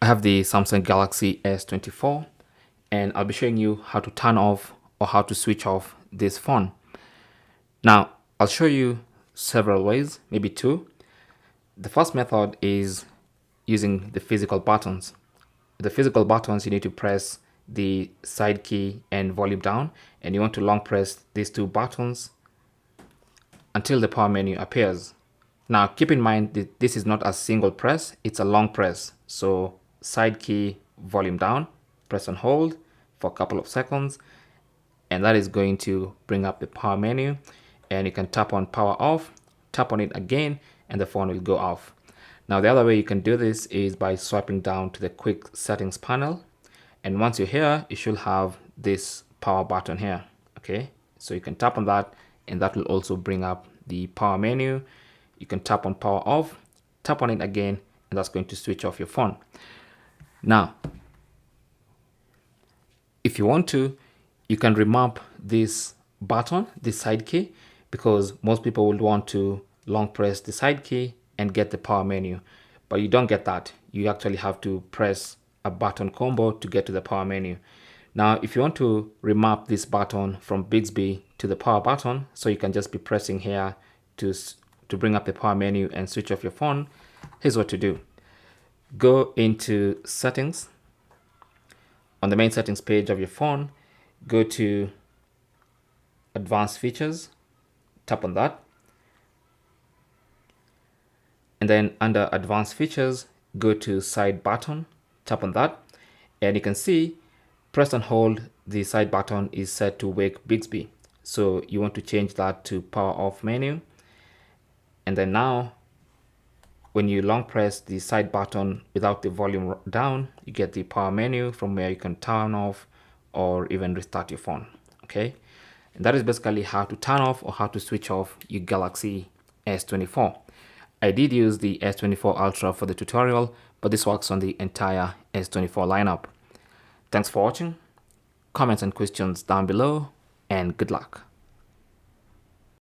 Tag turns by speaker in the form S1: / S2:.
S1: have the Samsung Galaxy S24 and I'll be showing you how to turn off or how to switch off this phone. Now, I'll show you several ways, maybe two. The first method is using the physical buttons. The physical buttons, you need to press the side key and volume down, and you want to long press these two buttons until the power menu appears. Now keep in mind that this is not a single press, it's a long press. So side key, volume down, press and hold for a couple of seconds, and that is going to bring up the power menu, and you can tap on power off, tap on it again, and the phone will go off. Now the other way you can do this is by swiping down to the quick settings panel, and once you're here, you should have this power button here. Okay, so you can tap on that, and that will also bring up the power menu. You can tap on power off, tap on it again, and that's going to switch off your phone. Now, if you want to, you can remap this button, this side key, because most people will want to long press the side key and get the power menu, but you don't get that. You actually have to press a button combo to get to the power menu. Now, if you want to remap this button from Bixby to the power button, so you can just be pressing here to bring up the power menu and switch off your phone, here's what to do. Go into settings. On the main settings page of your phone, go to advanced features, tap on that. And then under advanced features, go to side button, tap on that. And you can see, press and hold, the side button is set to wake Bixby. So you want to change that to power off menu. And then now, when you long press the side button without the volume down, you get the power menu from where you can turn off or even restart your phone. Okay, and that is basically how to turn off or how to switch off your Galaxy S24. I did use the S24 Ultra for the tutorial, but this works on the entire S24 lineup. Thanks for watching. Comments and questions down below, and good luck.